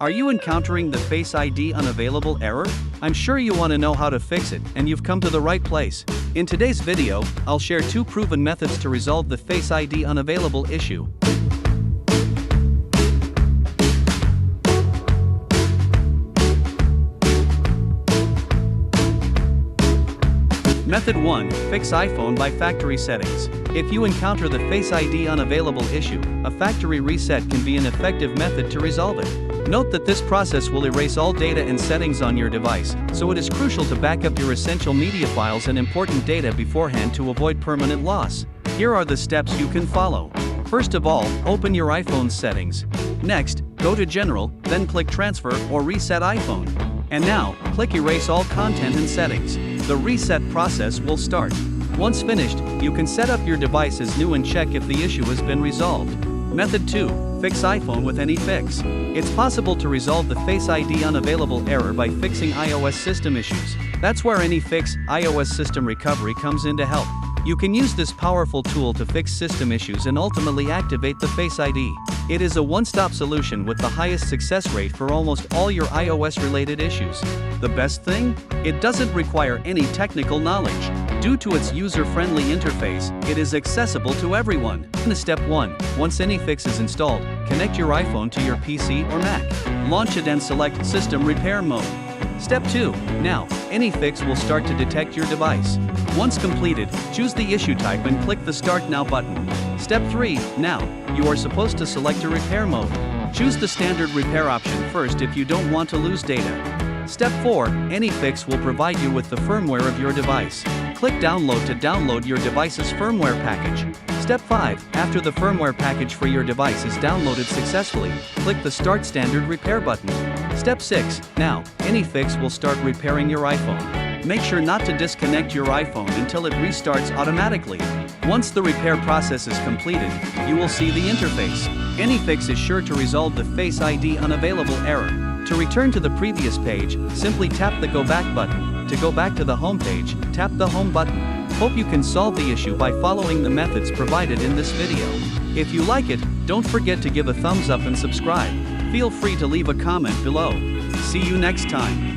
Are you encountering the Face ID unavailable error? I'm sure you want to know how to fix it, and you've come to the right place. In today's video, I'll share 2 proven methods to resolve the Face ID unavailable issue. Method 1. Fix iPhone by factory settings. If you encounter the Face ID unavailable issue, a factory reset can be an effective method to resolve it. Note that this process will erase all data and settings on your device, so it is crucial to back up your essential media files and important data beforehand to avoid permanent loss. Here are the steps you can follow. First of all, open your iPhone's settings. Next, go to General, then click Transfer or Reset iPhone. And now, click Erase all content and settings. The reset process will start. Once finished, you can set up your device as new and check if the issue has been resolved. Method 2. Fix iPhone with AnyFix. It's possible to resolve the Face ID unavailable error by fixing iOS system issues. That's where AnyFix iOS system recovery comes in to help. You can use this powerful tool to fix system issues and ultimately activate the Face ID. It is a one-stop solution with the highest success rate for almost all your iOS-related issues. The best thing? It doesn't require any technical knowledge. Due to its user-friendly interface, it is accessible to everyone. Step 1. Once AnyFix is installed, connect your iPhone to your PC or Mac. Launch it and select System Repair Mode. Step 2. Now, AnyFix will start to detect your device. Once completed, choose the issue type and click the Start Now button. Step 3. Now, you are supposed to select a repair mode. Choose the standard repair option first if you don't want to lose data. Step 4. AnyFix will provide you with the firmware of your device. Click Download to download your device's firmware package. Step 5. After the firmware package for your device is downloaded successfully, click the Start Standard Repair button. Step 6. Now, AnyFix will start repairing your iPhone. Make sure not to disconnect your iPhone until it restarts automatically. Once the repair process is completed, you will see the interface. AnyFix is sure to resolve the Face ID unavailable error. To return to the previous page, simply tap the Go Back button. To go back to the home page, tap the Home button. Hope you can solve the issue by following the methods provided in this video. If you like it, don't forget to give a thumbs up and subscribe. Feel free to leave a comment below. See you next time.